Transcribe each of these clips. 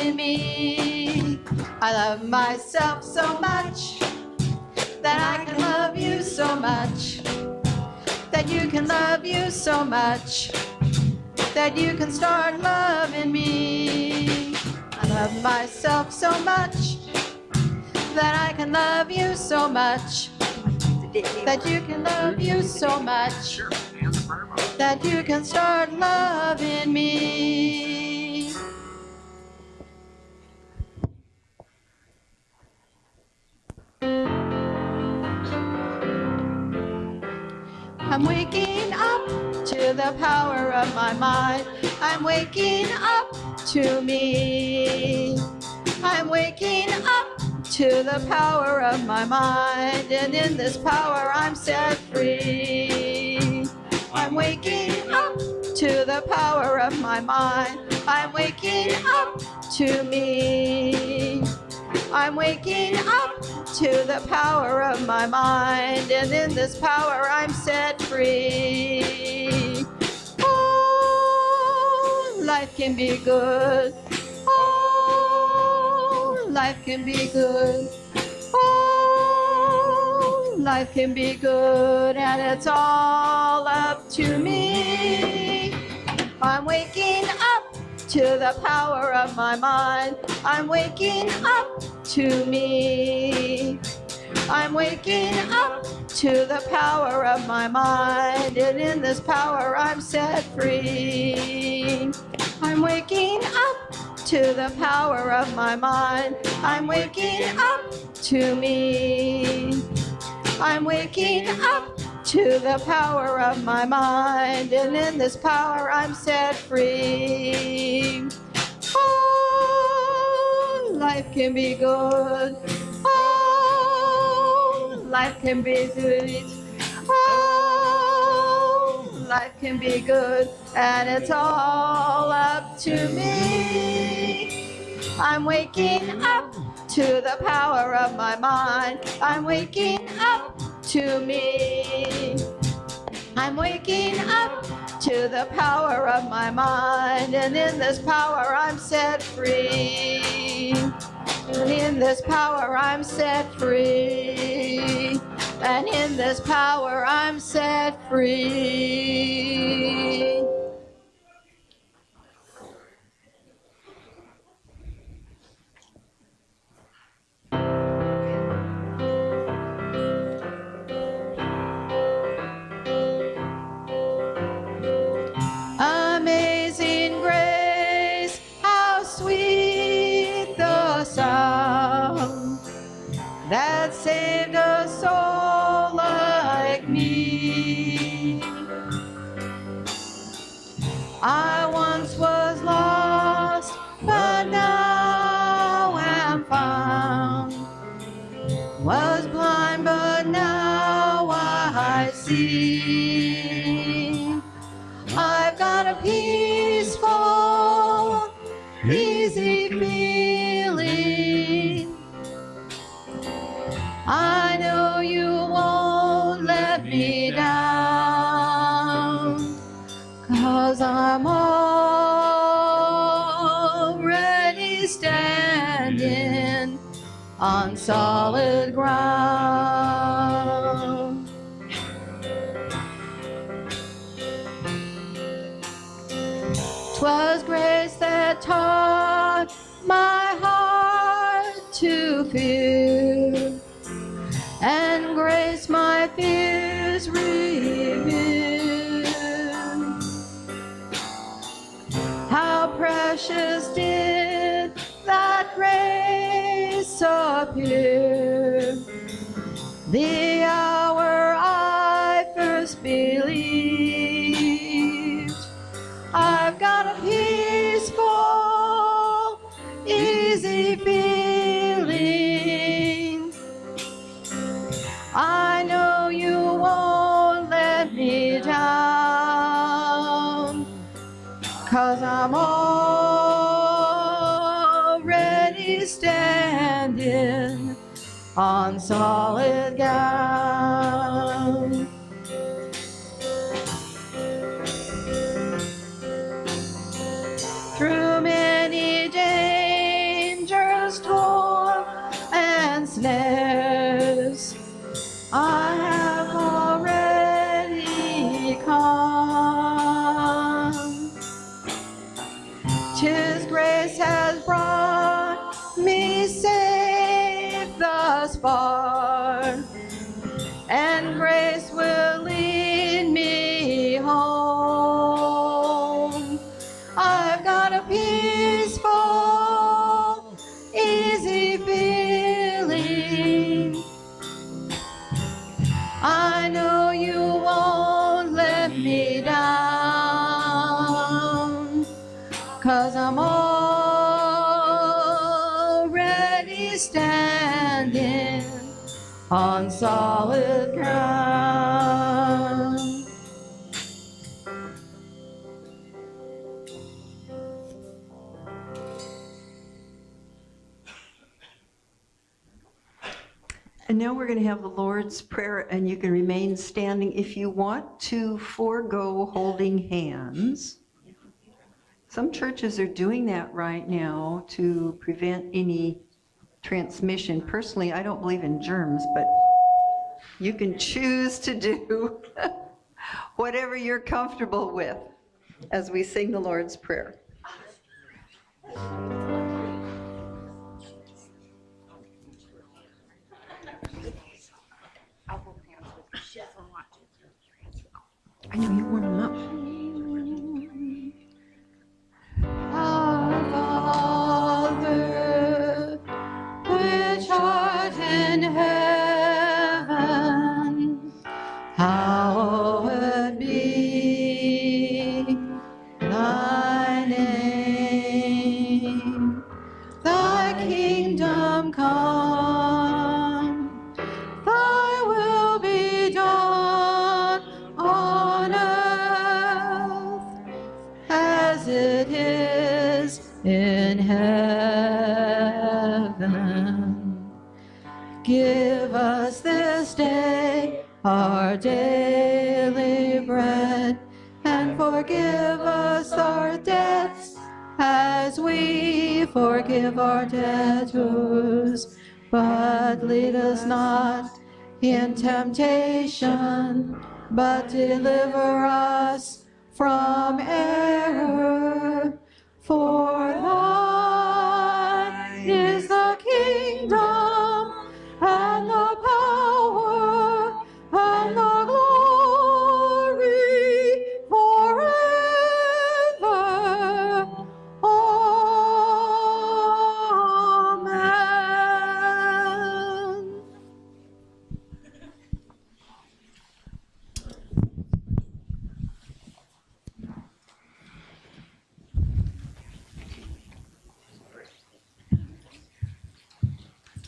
in me. I love myself so much that I can love you so much, that you can love you so much, that you can start loving me. I love myself so much that I can love you so much, that you can love you so much, that you can start loving me. I'm waking up to the power of my mind. I'm waking up to me. I'm waking up to the power of my mind, and in this power I'm set free. I'm waking up to the power of my mind. I'm waking up to me. I'm waking up to the power of my mind, and in this power I'm set free. Oh, life can be good. Oh, life can be good. Oh, life can be good, and it's all up to me. I'm waking up to the power of my mind. I'm waking up to me. I'm waking up to the power of my mind, and in this power I'm set free. I'm waking up to the power of my mind. I'm waking up to me. I'm waking up to the power of my mind, and in this power I'm set free. Oh, life can be good. Oh, life can be good. Oh, life can be good, and it's all up to me. I'm waking up to the power of my mind. I'm waking up to me. I'm waking up to the power of my mind, and in this power I'm set free. And in this power I'm set free. And in this power I'm set free. Amazing grace, how sweet the sound that saved a soul like me. I once was lost, but now am found. Was blind, but now I see. I've got a peaceful, easy feeling. I know you won't let me down, 'cause I'm already standing on solid ground. 'Twas grace that taught my heart to fear, and grace my fears revealed. How precious did that grace appear, the hour I first believed. I've got a peaceful, easy feeling. I know you won't let me down, 'cause I'm already standing on solid ground. Through many days grace has brought me safe thus far, and grace will lead me home. I've got a peaceful, easy feeling. I know you won't let me down, 'cause I'm already standing on solid ground. And now we're going to have the Lord's Prayer, and you can remain standing if you want to forego holding hands. Some churches are doing that right now to prevent any transmission. Personally, I don't believe in germs, but you can choose to do whatever you're comfortable with as we sing the Lord's Prayer. I know you warm them up. Our Father, which art in heaven, hallowed be thy name. Thy kingdom come, thy will be done on earth as it is in heaven. Give us this day our daily bread, and forgive us our debts as we forgive our debtors. But lead us not in temptation, but deliver us from error. For thine is the kingdom and the power and the glory forever. Amen.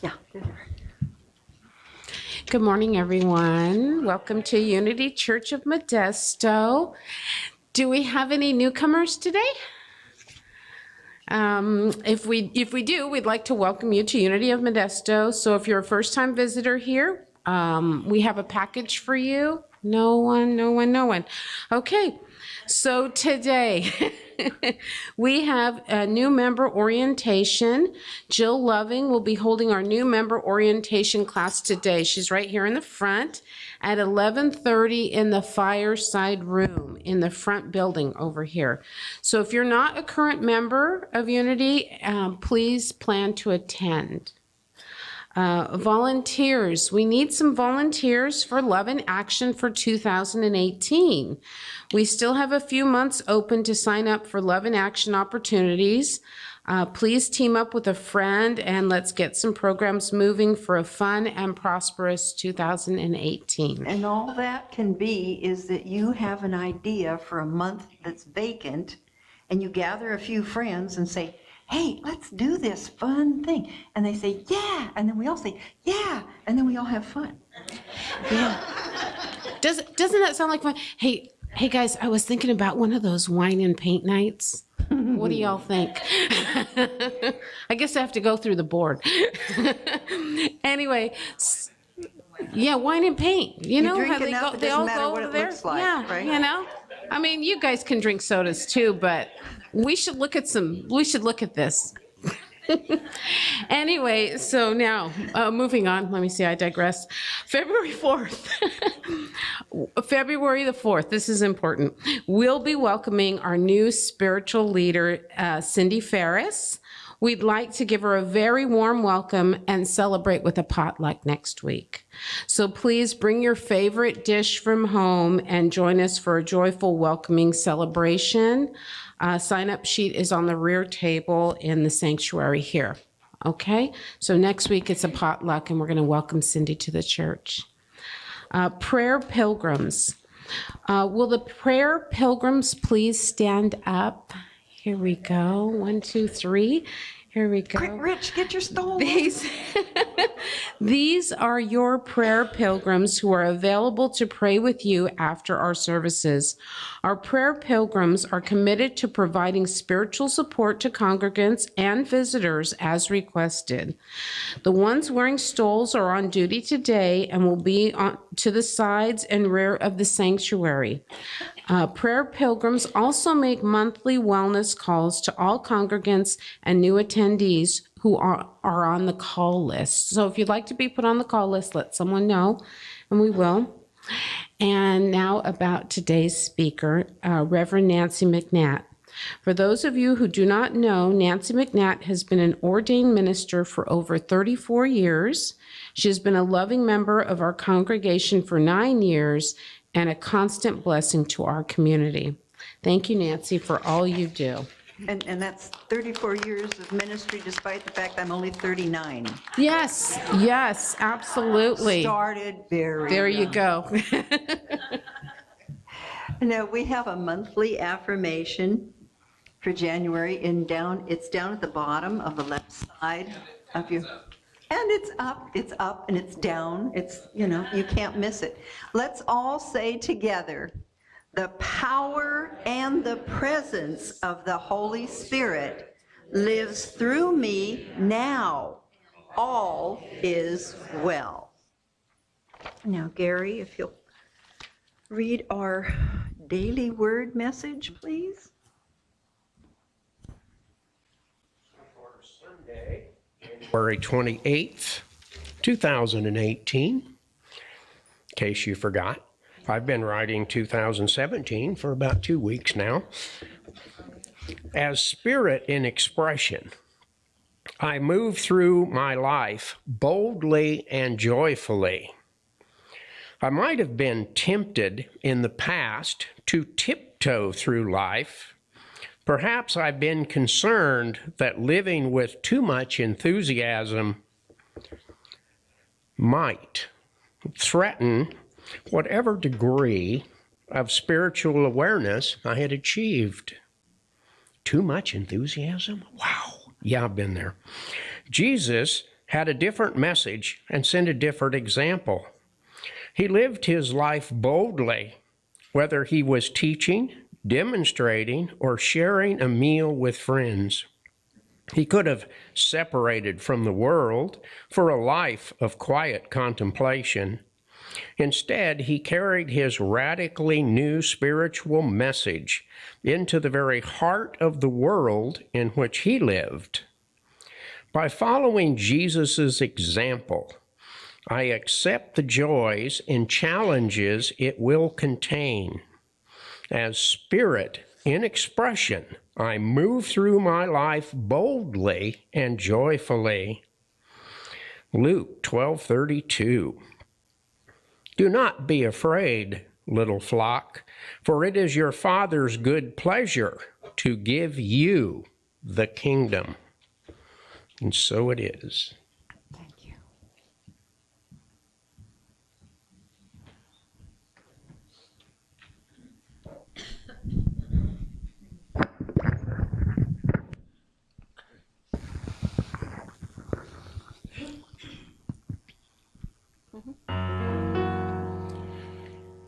Yeah. Good morning, everyone. Welcome to Unity Church of Modesto. Do we have any newcomers today? If we do, we'd like to welcome you to Unity of Modesto. So if you're a first-time visitor here, we have a package for you. No one. Okay, so today we have a new member orientation. Jill Loving will be holding our new member orientation class today. She's right here in the front at 11:30 in the fireside room in the front building over here. So if you're not a current member of Unity, please plan to attend. Volunteers. We need some volunteers for Love in Action for 2018. We still have a few months open to sign up for Love in Action opportunities. Please team up with a friend and let's get some programs moving for a fun and prosperous 2018. And all that can be is that you have an idea for a month that's vacant, and you gather a few friends and say, hey, let's do this fun thing. And they say, yeah. And then we all say, yeah. And then we all have fun. Yeah. Doesn't that sound like fun? Hey guys, I was thinking about one of those wine and paint nights. What do y'all think? I guess I have to go through the board. Anyway, yeah, wine and paint. You know how they all go over there? Like, yeah, right? You know? I mean, you guys can drink sodas too, but we should look at this. Anyway, so now, moving on. Let me see, I digress. February 4th. February the 4th, this is important. We'll be welcoming our new spiritual leader, Cindy Ferris. We'd like to give her a very warm welcome and celebrate with a potluck next week. So please bring your favorite dish from home and join us for a joyful welcoming celebration. Sign-up sheet is on the rear table in the sanctuary here. Okay, so next week it's a potluck and we're going to welcome Cindy to the church. Prayer pilgrims. Will the prayer pilgrims please stand up? Here we go. 1, 2, 3. Here we go. Quick, Rich, get your stole. These are your prayer pilgrims who are available to pray with you after our services. Our prayer pilgrims are committed to providing spiritual support to congregants and visitors as requested. The ones wearing stoles are on duty today and will be to the sides and rear of the sanctuary. Prayer pilgrims also make monthly wellness calls to all congregants and new attendees who are on the call list. So if you'd like to be put on the call list, let someone know, and we will. And now about today's speaker, Reverend Nancy McNatt. For those of you who do not know, Nancy McNatt has been an ordained minister for over 34 years. She has been a loving member of our congregation for 9 years and a constant blessing to our community. Thank you, Nancy, for all you do. And that's 34 years of ministry, despite the fact I'm only 39. Yes, yes, absolutely. Started very There you young. go. Now, we have a monthly affirmation for January it's down at the bottom of the left side of you. And it's up, and it's down. It's, you can't miss it. Let's all say together, the power and the presence of the Holy Spirit lives through me now. All is well. Now, Gary, if you'll read our daily word message, please. February 28th, 2018. In case you forgot, I've been writing 2017 for about 2 weeks now. As spirit in expression, I move through my life boldly and joyfully. I might have been tempted in the past to tiptoe through life. Perhaps I've been concerned that living with too much enthusiasm might threaten whatever degree of spiritual awareness I had achieved. Too much enthusiasm? Wow. Yeah, I've been there. Jesus had a different message and sent a different example. He lived his life boldly, whether he was teaching, demonstrating, or sharing a meal with friends. He could have separated from the world for a life of quiet contemplation. Instead, he carried his radically new spiritual message into the very heart of the world in which he lived. By following Jesus' example, I accept the joys and challenges it will contain. As spirit in expression, I move through my life boldly and joyfully. Luke 12:32. Do not be afraid, little flock, for it is your Father's good pleasure to give you the kingdom. And so it is. Thank you.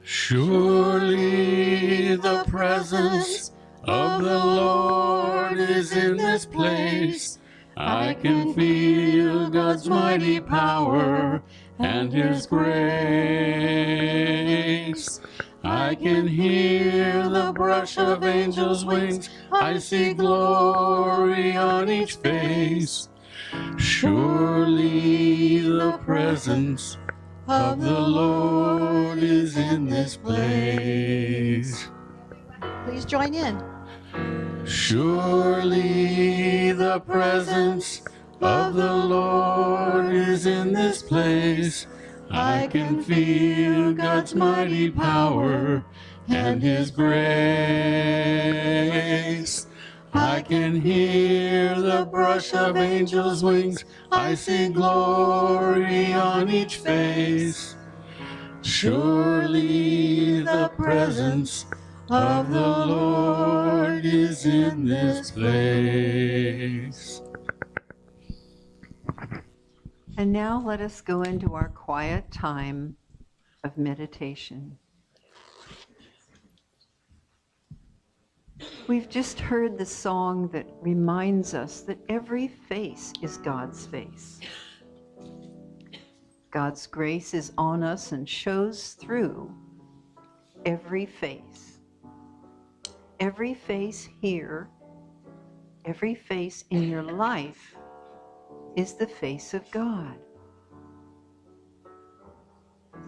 Surely the presence of the Lord is in this place. I can feel God's mighty power and his grace. I can hear the brush of angels' wings. I see glory on each face. Surely the presence of the Lord is in this place. Please join in. Surely the presence of the Lord is in this place. I can feel God's mighty power and His grace. I can hear the brush of angels' wings. I see glory on each face. Surely the presence of the Lord is in this place. And now let us go into our quiet time of meditation. We've just heard the song that reminds us that every face is God's face. God's grace is on us and shows through every face. Every face here, every face in your life is the face of God.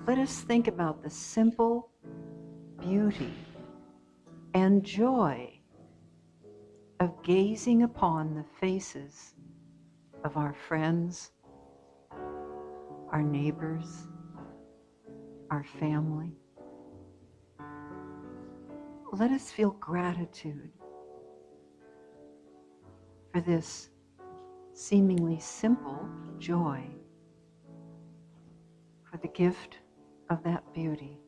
Let us think about the simple beauty and joy of gazing upon the faces of our friends, our neighbors, our family. Let us feel gratitude for this seemingly simple joy, for the gift of that beauty.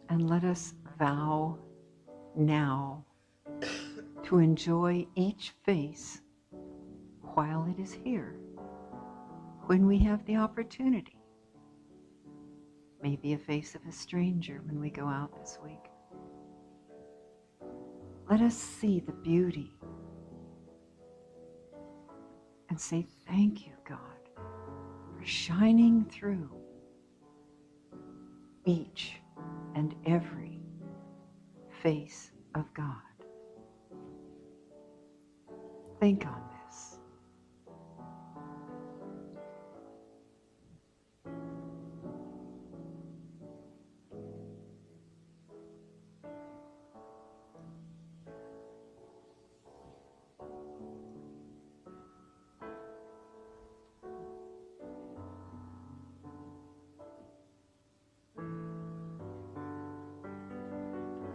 And let us vow now to enjoy each face while it is here, when we have the opportunity. Maybe a face of a stranger when we go out this week. Let us see the beauty and say, thank you, God, for shining through each and every face of God. Think on this.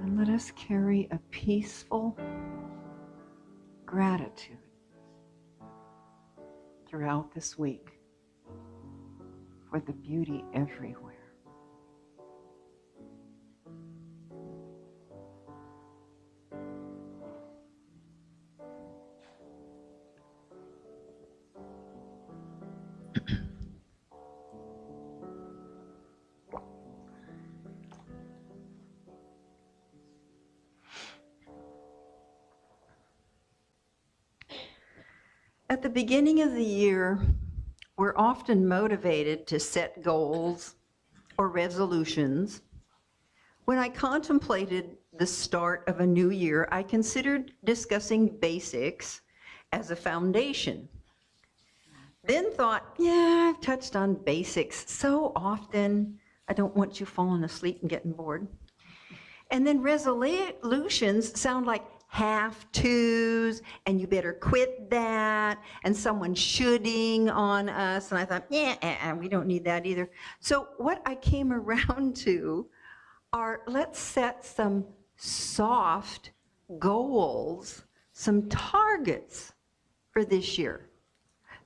And let us carry a peaceful gratitude throughout this week for the beauty everywhere. At the beginning of the year, we're often motivated to set goals or resolutions. When I contemplated the start of a new year, I considered discussing basics as a foundation. Then thought, yeah, I've touched on basics so often, I don't want you falling asleep and getting bored. And then resolutions sound like have-tos, and you better quit that, and someone shoulding on us. And I thought, yeah, we don't need that either. So what I came around to are, let's set some soft goals, some targets for this year.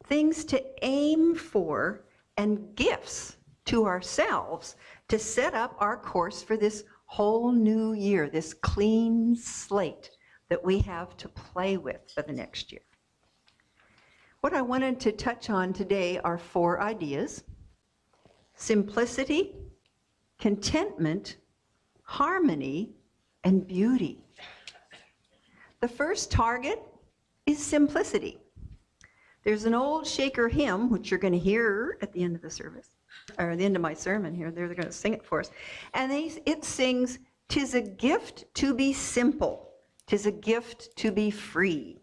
Things to aim for and gifts to ourselves to set up our course for this whole new year, this clean slate that we have to play with for the next year. What I wanted to touch on today are 4 ideas: simplicity, contentment, harmony, and beauty. The first target is simplicity. There's an old Shaker hymn, which you're going to hear at the end of the service, or the end of my sermon here. They're going to sing it for us. And it sings, "'Tis a gift to be simple. 'Tis a gift to be free.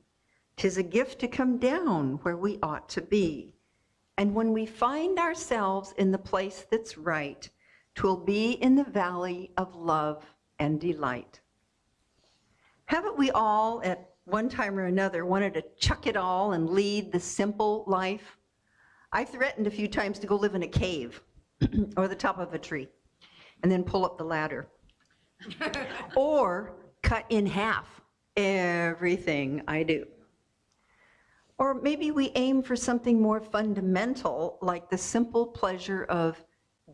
'Tis a gift to come down where we ought to be. And when we find ourselves in the place that's right, 'twill be in the valley of love and delight." Haven't we all, at one time or another, wanted to chuck it all and lead the simple life? I threatened a few times to go live in a cave or the top of a tree and then pull up the ladder. Or cut in half everything I do. Or maybe we aim for something more fundamental, like the simple pleasure of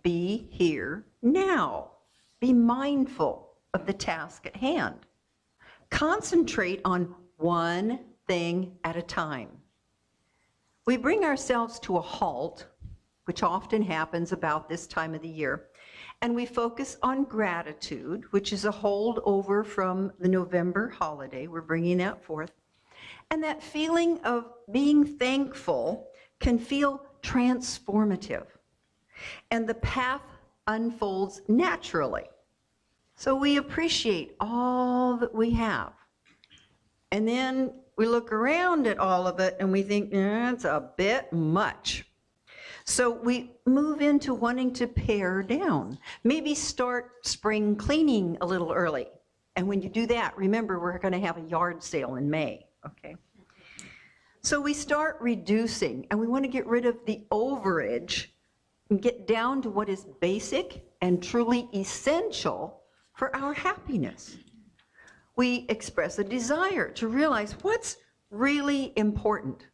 be here now. Be mindful of the task at hand. Concentrate on one thing at a time. We bring ourselves to a halt, which often happens about this time of the year, and we focus on gratitude, which is a holdover from the November holiday. We're bringing that forth. And that feeling of being thankful can feel transformative, and the path unfolds naturally. So we appreciate all that we have. And then we look around at all of it and we think, it's a bit much. So we move into wanting to pare down. Maybe start spring cleaning a little early. And when you do that, remember, we're going to have a yard sale in May, okay? So we start reducing, and we want to get rid of the overage and get down to what is basic and truly essential for our happiness. We express a desire to realize what's really important.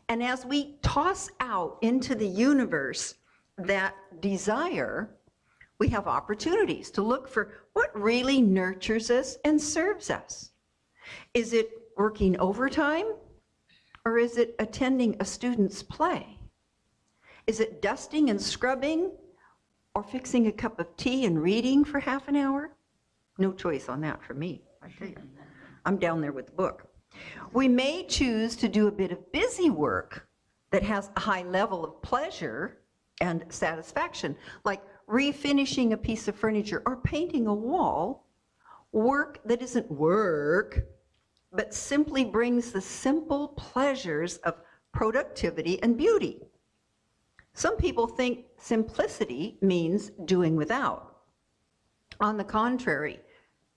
And as we toss out into the universe that desire, we have opportunities to look for what really nurtures us and serves us. Is it working overtime, or is it attending a student's play? Is it dusting and scrubbing, or fixing a cup of tea and reading for half an hour? No choice on that for me, I tell you. I'm down there with the book. We may choose to do a bit of busy work that has a high level of pleasure and satisfaction, like refinishing a piece of furniture or painting a wall, work that isn't work, but simply brings the simple pleasures of productivity and beauty. Some people think simplicity means doing without. On the contrary,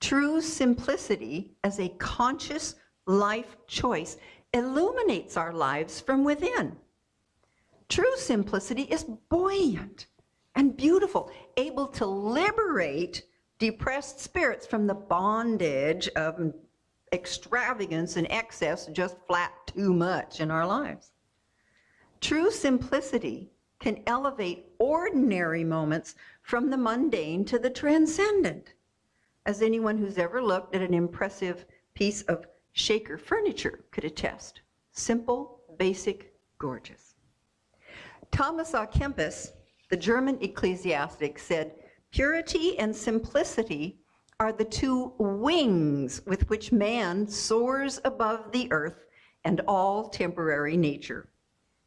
true simplicity as a conscious life choice illuminates our lives from within. True simplicity is buoyant and beautiful, able to liberate depressed spirits from the bondage of extravagance and excess, just flat too much in our lives. True simplicity can elevate ordinary moments from the mundane to the transcendent, as anyone who's ever looked at an impressive piece of Shaker furniture could attest. Simple, basic, gorgeous. Thomas à Kempis, the German ecclesiastic, said, "Purity and simplicity are the two wings with which man soars above the earth and all temporary nature.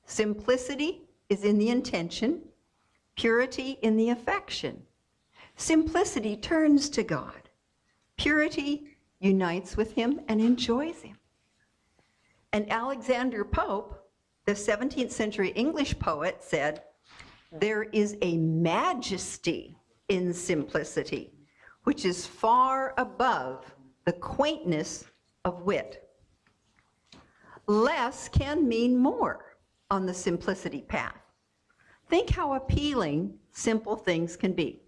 Simplicity is in the intention, purity in the affection. Simplicity turns to God. Purity unites with him and enjoys him." And Alexander Pope, the 17th century English poet, said, "There is a majesty in simplicity, which is far above the quaintness of wit." Less can mean more on the simplicity path. Think how appealing simple things can be.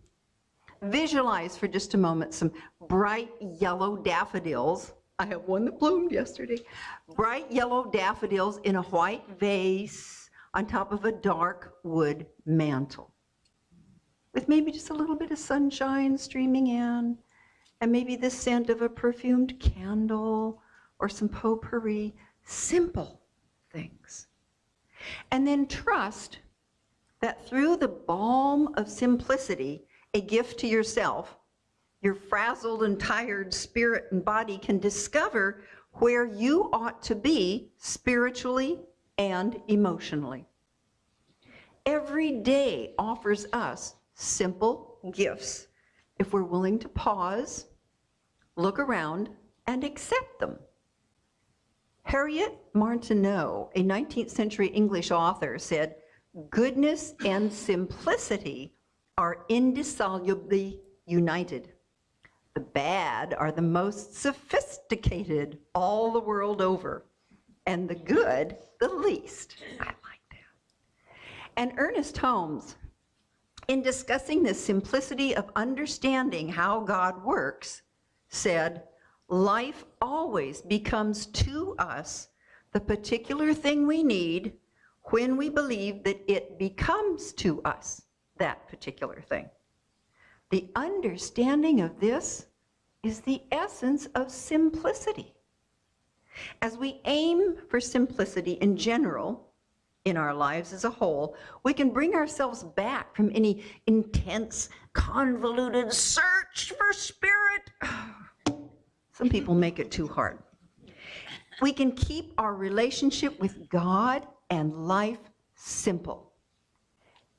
Visualize for just a moment some bright yellow daffodils. I have one that bloomed yesterday. Bright yellow daffodils in a white vase on top of a dark wood mantle, with maybe just a little bit of sunshine streaming in, and maybe the scent of a perfumed candle or some potpourri. Simple things. And then trust that through the balm of simplicity, a gift to yourself, your frazzled and tired spirit and body can discover where you ought to be spiritually and emotionally. Every day offers us simple gifts if we're willing to pause, look around, and accept them. Harriet Martineau, a 19th century English author, said, "Goodness and simplicity are indissolubly united. The bad are the most sophisticated all the world over, and the good the least." I like that. And Ernest Holmes, in discussing the simplicity of understanding how God works, said, "Life always becomes to us the particular thing we need when we believe that it becomes to us that particular thing." The understanding of this is the essence of simplicity. As we aim for simplicity in general, in our lives as a whole, we can bring ourselves back from any intense, convoluted search for spirit. Some people make it too hard. We can keep our relationship with God and life simple.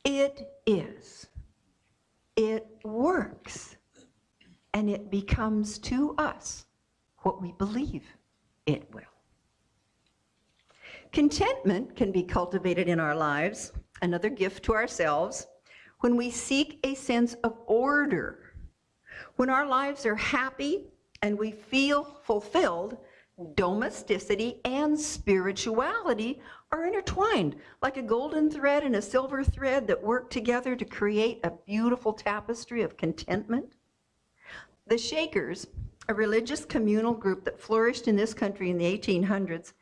It is. It works. And it becomes to us what we believe it will. Contentment can be cultivated in our lives, another gift to ourselves, when we seek a sense of order. When our lives are happy and we feel fulfilled, domesticity and spirituality are intertwined, like a golden thread and a silver thread that work together to create a beautiful tapestry of contentment. The Shakers, a religious communal group that flourished in this country in the 1800s,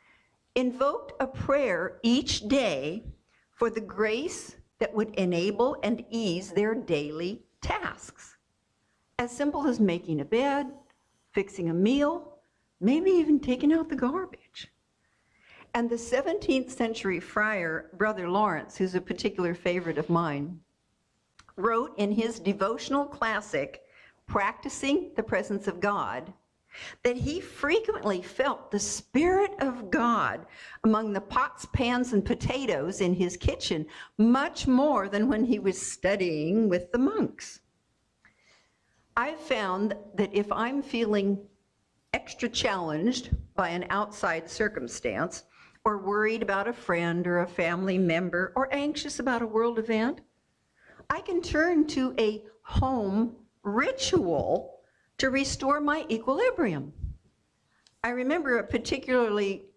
invoked a prayer each day for the grace that would enable and ease their daily tasks. As simple as making a bed, fixing a meal, maybe even taking out the garbage. And the 17th century friar, Brother Lawrence, who's a particular favorite of mine, wrote in his devotional classic, Practicing the Presence of God, that he frequently felt the Spirit of God among the pots, pans, and potatoes in his kitchen, much more than when he was studying with the monks. I've found that if I'm feeling extra challenged by an outside circumstance, or worried about a friend or a family member, or anxious about a world event, I can turn to a home ritual to restore my equilibrium. I remember a particularly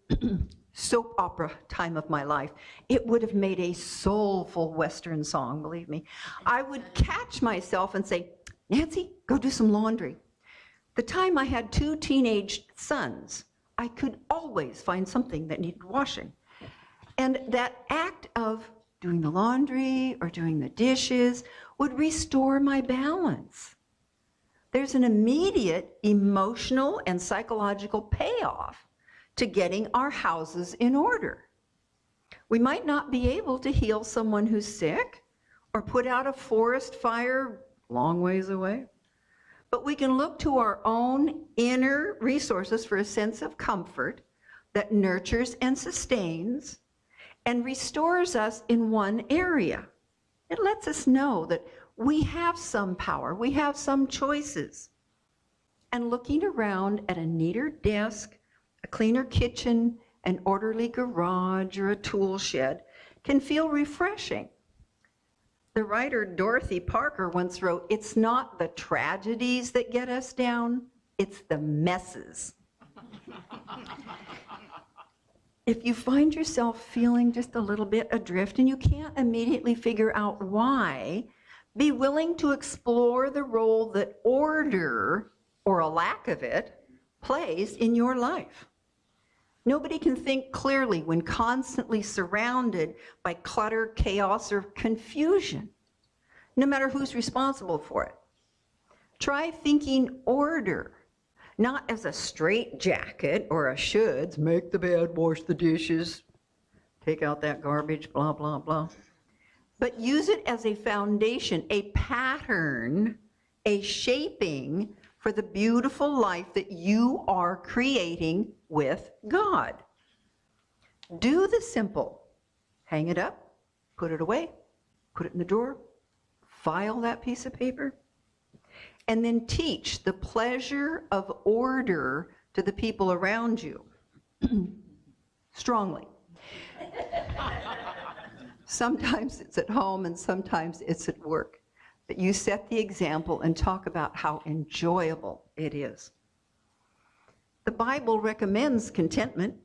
soap opera time of my life. It would have made a soulful Western song, believe me. I would catch myself and say, "Nancy, go do some laundry." The time I had 2 teenage sons, I could always find something that needed washing. And that act of doing the laundry or doing the dishes would restore my balance. There's an immediate emotional and psychological payoff to getting our houses in order. We might not be able to heal someone who's sick or put out a forest fire long ways away, but we can look to our own inner resources for a sense of comfort that nurtures and sustains and restores us in one area. It lets us know that we have some power, we have some choices. And looking around at a neater desk, a cleaner kitchen, an orderly garage, or a tool shed can feel refreshing. The writer Dorothy Parker once wrote, "It's not the tragedies that get us down, it's the messes." If you find yourself feeling just a little bit adrift and you can't immediately figure out why, be willing to explore the role that order, or a lack of it, plays in your life. Nobody can think clearly when constantly surrounded by clutter, chaos, or confusion, no matter who's responsible for it. Try thinking order, not as a straitjacket or a shoulds, make the bed, wash the dishes, take out that garbage, blah, blah, blah. But use it as a foundation, a pattern, a shaping for the beautiful life that you are creating with God. Do the simple. Hang it up, put it away, put it in the drawer, file that piece of paper, and then teach the pleasure of order to the people around you. Strongly. Sometimes it's at home and sometimes it's at work. But you set the example and talk about how enjoyable it is. The Bible recommends contentment.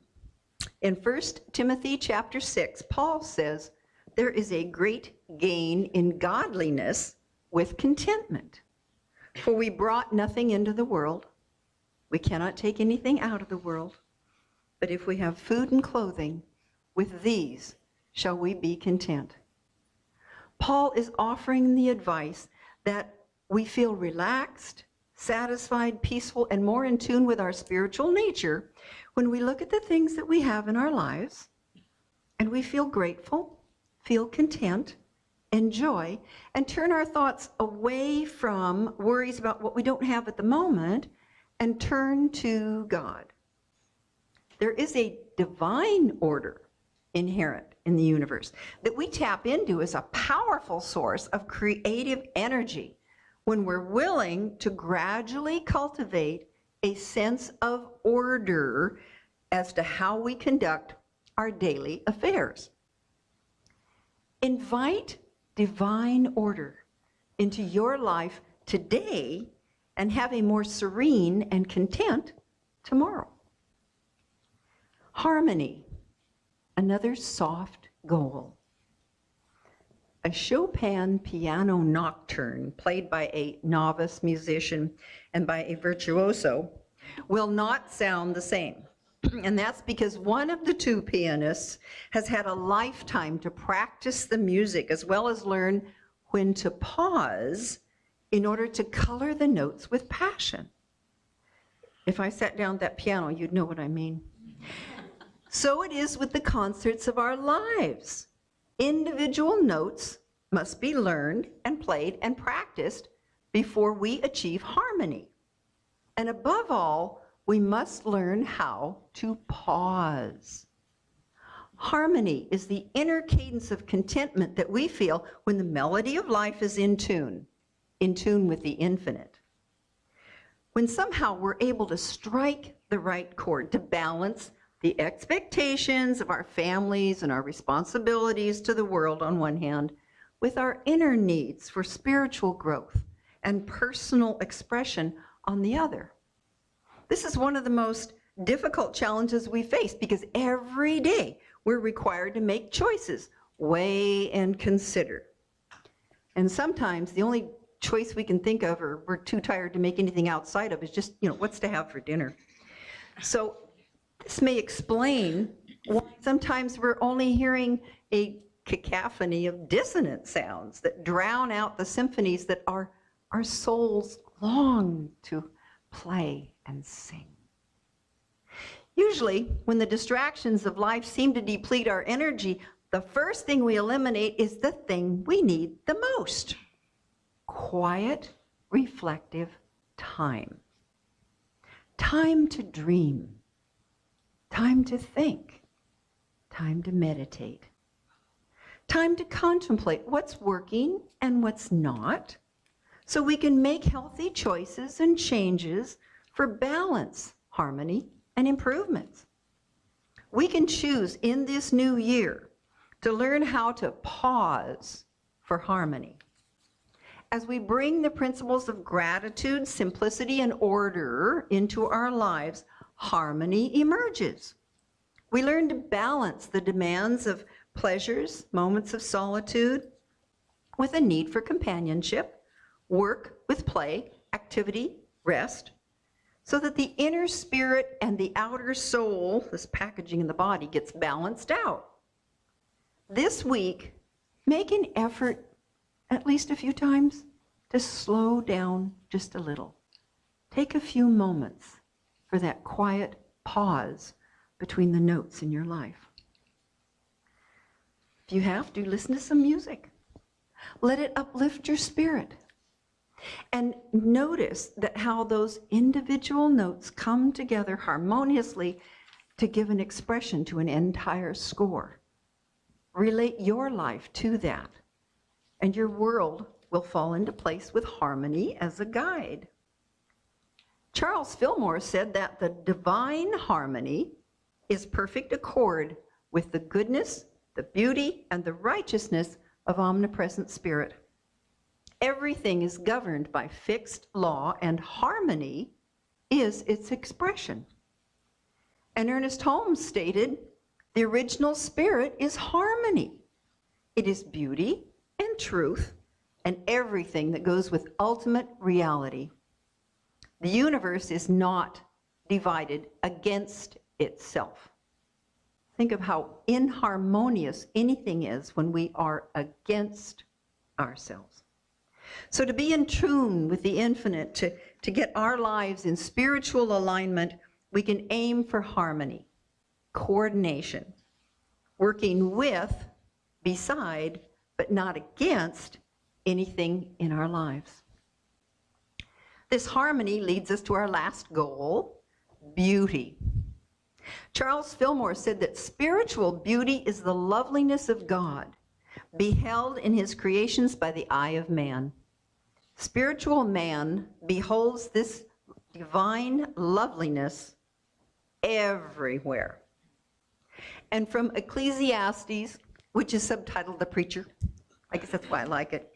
In 1 Timothy chapter 6, Paul says, there is a great gain in godliness with contentment. For we brought nothing into the world. We cannot take anything out of the world. But if we have food and clothing, with these shall we be content. Paul is offering the advice that we feel relaxed, satisfied, peaceful, and more in tune with our spiritual nature when we look at the things that we have in our lives and we feel grateful, feel content, enjoy, and turn our thoughts away from worries about what we don't have at the moment and turn to God. There is a divine order inherent in the universe that we tap into as a powerful source of creative energy when we're willing to gradually cultivate a sense of order as to how we conduct our daily affairs. Invite divine order into your life today and have a more serene and content tomorrow. Harmony, another soft goal. A Chopin piano nocturne played by a novice musician and by a virtuoso will not sound the same. And that's because one of the two pianists has had a lifetime to practice the music as well as learn when to pause in order to color the notes with passion. If I sat down at that piano, you'd know what I mean. So it is with the concerts of our lives. Individual notes must be learned and played and practiced before we achieve harmony. And above all, we must learn how to pause. Harmony is the inner cadence of contentment that we feel when the melody of life is in tune with the infinite. When somehow we're able to strike the right chord to balance the expectations of our families and our responsibilities to the world on one hand, with our inner needs for spiritual growth and personal expression on the other. This is one of the most difficult challenges we face because every day we're required to make choices, weigh and consider. And sometimes the only choice we can think of, or we're too tired to make anything outside of, is just, what's to have for dinner. So this may explain why sometimes we're only hearing a cacophony of dissonant sounds that drown out the symphonies that our souls long to play and sing. Usually, when the distractions of life seem to deplete our energy, the first thing we eliminate is the thing we need the most: quiet, reflective time. Time to dream. Time to think. Time to meditate. Time to contemplate what's working and what's not, so we can make healthy choices and changes for balance, harmony, and improvements. We can choose in this new year to learn how to pause for harmony. As we bring the principles of gratitude, simplicity, and order into our lives, harmony emerges. We learn to balance the demands of pleasures, moments of solitude, with a need for companionship, work with play, activity, rest, so that the inner spirit and the outer soul, this packaging in the body, gets balanced out. This week, make an effort at least a few times to slow down just a little. Take a few moments for that quiet pause between the notes in your life. If you have to, listen to some music. Let it uplift your spirit. And notice that how those individual notes come together harmoniously to give an expression to an entire score. Relate your life to that and your world will fall into place with harmony as a guide. Charles Fillmore said that the divine harmony is perfect accord with the goodness, the beauty, and the righteousness of omnipresent spirit. Everything is governed by fixed law, and harmony is its expression. And Ernest Holmes stated, the original spirit is harmony. It is beauty and truth and everything that goes with ultimate reality. The universe is not divided against itself. Think of how inharmonious anything is when we are against ourselves. So to be in tune with the infinite, to get our lives in spiritual alignment, we can aim for harmony, coordination, working with, beside, but not against anything in our lives. This harmony leads us to our last goal, beauty. Charles Fillmore said that spiritual beauty is the loveliness of God, beheld in his creations by the eye of man. Spiritual man beholds this divine loveliness everywhere. And from Ecclesiastes, which is subtitled The Preacher, I guess that's why I like it.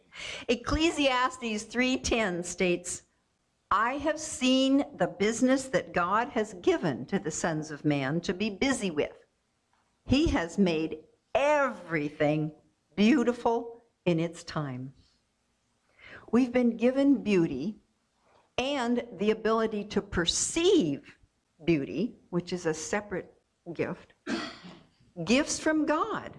Ecclesiastes 3:10 states, I have seen the business that God has given to the sons of man to be busy with. He has made everything beautiful in its time. We've been given beauty and the ability to perceive beauty, which is a separate gift, gifts from God.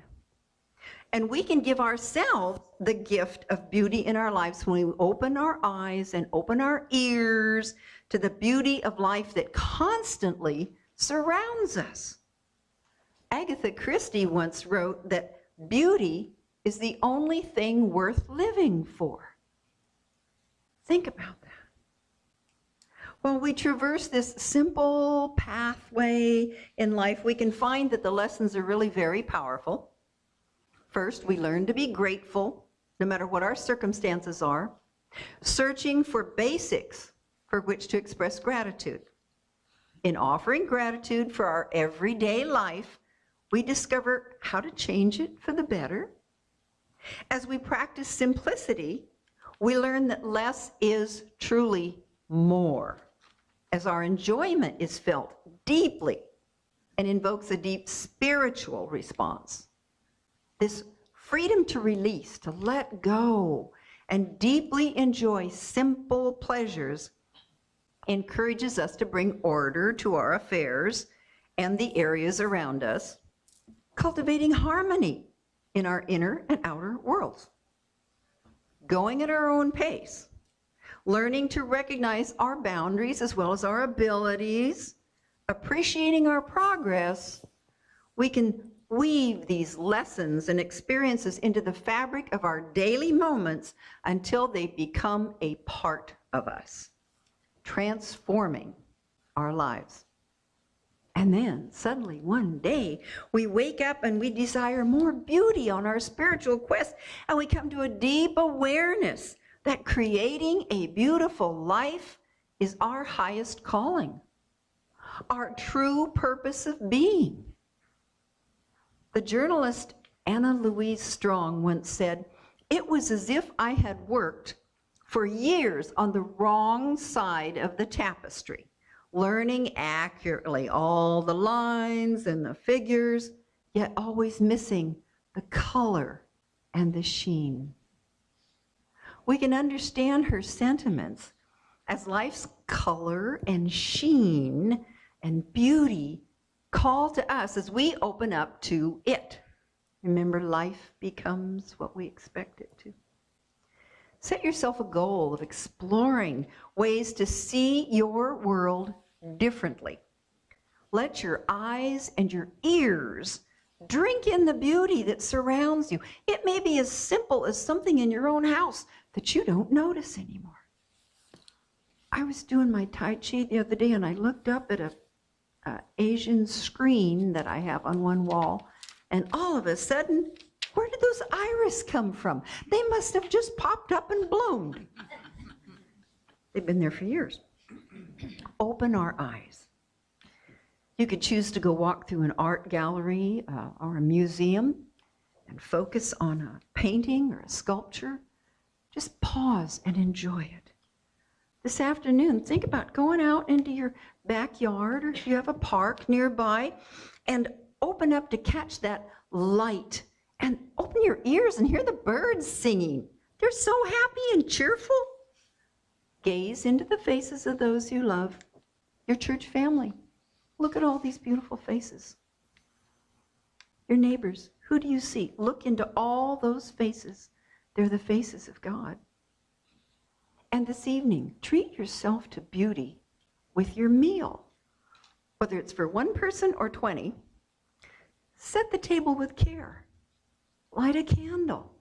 And we can give ourselves the gift of beauty in our lives when we open our eyes and open our ears to the beauty of life that constantly surrounds us. Agatha Christie once wrote that beauty is the only thing worth living for. Think about that. While we traverse this simple pathway in life, we can find that the lessons are really very powerful. First, we learn to be grateful, no matter what our circumstances are, searching for basics for which to express gratitude. In offering gratitude for our everyday life, we discover how to change it for the better. As we practice simplicity, we learn that less is truly more, as our enjoyment is felt deeply and invokes a deep spiritual response. This freedom to release, to let go, and deeply enjoy simple pleasures encourages us to bring order to our affairs and the areas around us, cultivating harmony in our inner and outer worlds. Going at our own pace, learning to recognize our boundaries as well as our abilities, appreciating our progress, we can weave these lessons and experiences into the fabric of our daily moments until they become a part of us, transforming our lives. And then suddenly one day we wake up and we desire more beauty on our spiritual quest, and we come to a deep awareness that creating a beautiful life is our highest calling, our true purpose of being. The journalist Anna Louise Strong once said, "It was as if I had worked for years on the wrong side of the tapestry, learning accurately all the lines and the figures, yet always missing the color and the sheen." We can understand her sentiments as life's color and sheen and beauty call to us as we open up to it. Remember, life becomes what we expect it to. Set yourself a goal of exploring ways to see your world differently. Let your eyes and your ears drink in the beauty that surrounds you. It may be as simple as something in your own house that you don't notice anymore. I was doing my Tai Chi the other day and I looked up at a Asian screen that I have on one wall, and all of a sudden Where did those iris come from? They must have just popped up and bloomed. They've been there for years. Open our eyes. You could choose to go walk through an art gallery or a museum and focus on a painting or a sculpture. Just pause and enjoy it. This afternoon, think about going out into your backyard, or if you have a park nearby, and open up to catch that light, and open your ears and hear the birds singing. They're so happy and cheerful. Gaze into the faces of those you love, your church family. Look at all these beautiful faces. Your neighbors, who do you see? Look into all those faces. They're the faces of God. And this evening, treat yourself to beauty with your meal. Whether it's for one person or 20, set the table with care. Light a candle.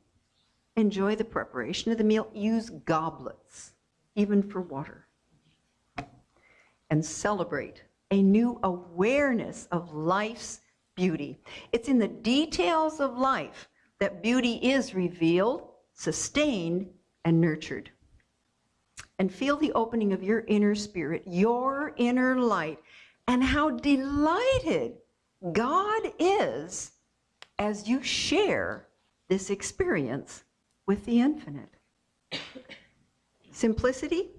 Enjoy the preparation of the meal. Use goblets, even for water. And celebrate a new awareness of life's beauty. It's in the details of life that beauty is revealed, sustained, and nurtured. And feel the opening of your inner spirit, your inner light, and how delighted God is as you share this experience with the infinite. Simplicity,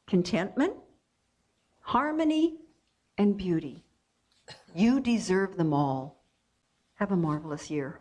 contentment, harmony, and beauty. You deserve them all. Have a marvelous year.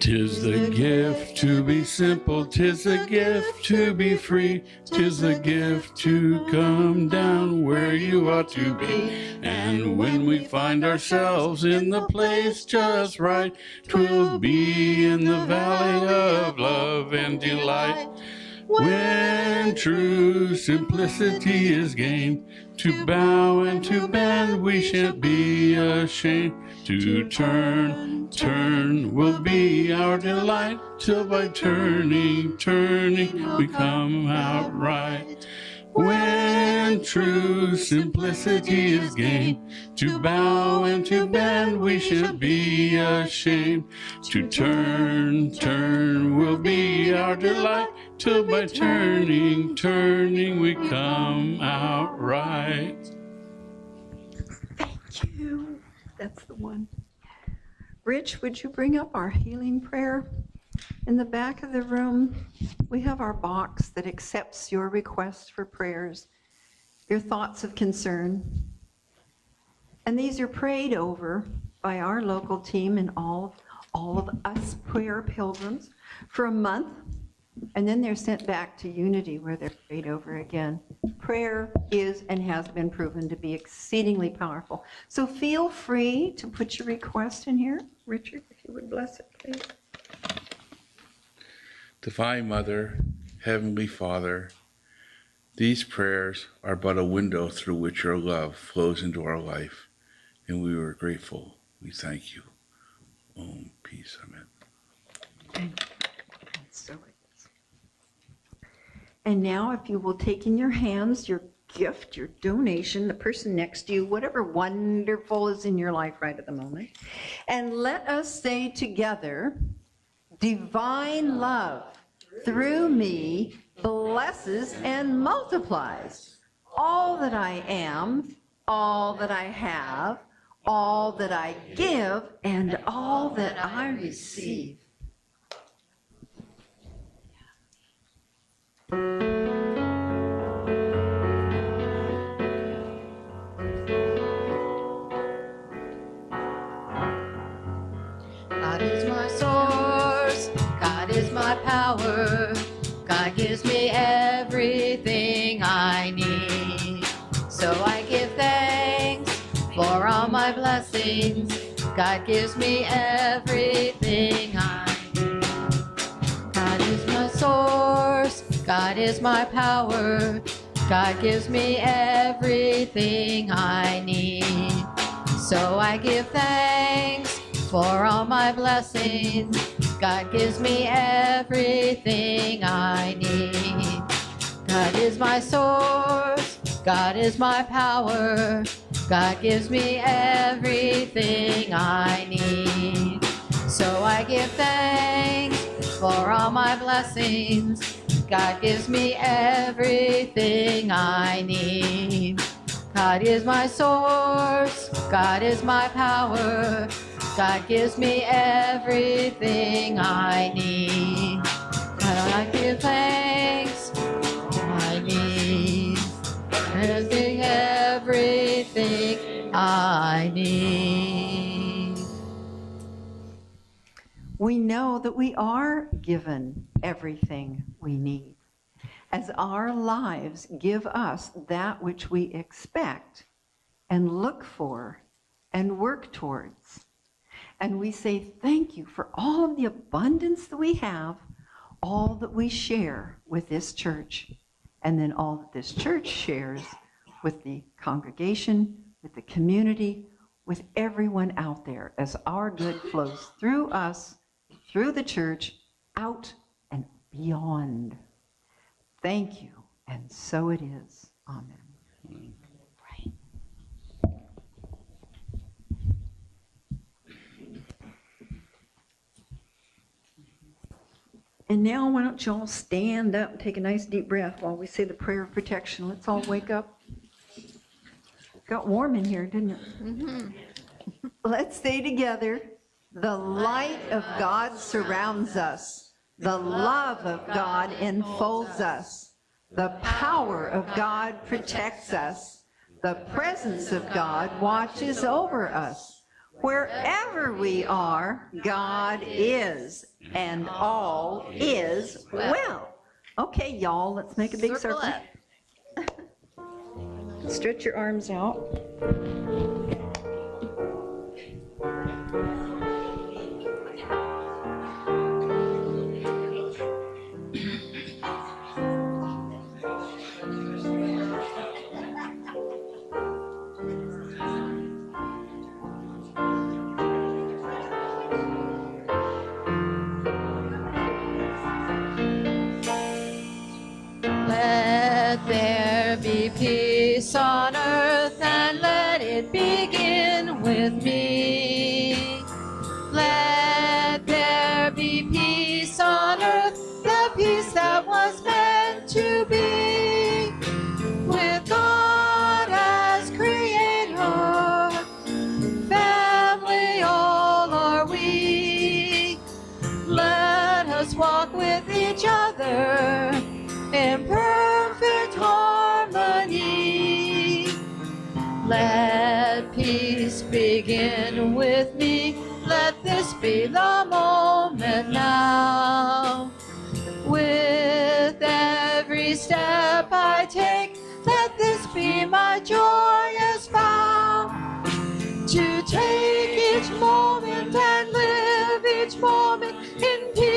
Tis the gift to be simple, 'tis a gift to be free, 'tis a gift to come down where you ought to be. And when we find ourselves in the place just right, 'twill be in the valley of love and delight. When true simplicity is gained, to bow and to bend we shan't be ashamed. To turn will be our delight, till by turning we come out right. When true simplicity is gained, to bow and to bend we shan't be ashamed. To turn will be our delight, till by turning we come out right. Thank you. That's the one. Rich, would you bring up our healing prayer? In the back of the room, we have our box that accepts your requests for prayers, your thoughts of concern. And these are prayed over by our local team and all of us prayer pilgrims for a month, and then they're sent back to Unity where they're prayed over again. Prayer is and has been proven to be exceedingly powerful. So feel free to put your request in here. Richard, if you would bless it, please. Divine Mother, Heavenly Father, these prayers are but a window through which your love flows into our life, and we are grateful. We thank you. Om, peace, amen. So it is. And now if you will take in your hands your gift, your donation, the person next to you, whatever wonderful is in your life right at the moment, and let us say together, divine love through me blesses and multiplies all that I am, all that I have, all that I give, and all that I receive. God is my source, God is my power, God gives me everything I need. So I give thanks for all my blessings, God gives me everything I need. God is my source, God is my power. God gives me everything I need. So I give thanks for all my blessings. God gives me everything I need. God is my source. God is my power. God gives me everything I need. So I give thanks for all my blessings. God gives me everything I need. God is my source. God is my power. God gives me everything I need. And I give thanks I need. Everything I need. We know that we are given everything we need, as our lives give us that which we expect and look for and work towards. And we say thank you for all of the abundance that we have, all that we share with this church, and then all that this church shares with the congregation, with the community, with everyone out there, as our good flows through us, through the church, out and beyond. Thank you, and so it is. Amen. Right. And now why don't you all stand up and take a nice deep breath while we say the prayer of protection. Let's all wake up. Got warm in here, didn't it? Mm-hmm. Let's say together, the light of God surrounds us. The love of God enfolds us. The power of God protects us. The presence of God watches over us. Wherever we are, God is, and all is well. Okay, y'all, let's make a big circle. Stretch your arms out. Let there be peace on earth, and let it begin with me. Let there be peace on earth, the peace that was meant to be. With God as creator, family all are we. Let us walk with each other in perfect harmony. Let peace begin with me. Let this be the moment now. With every step I take, let this be my joyous vow. To take each moment and live each moment in peace.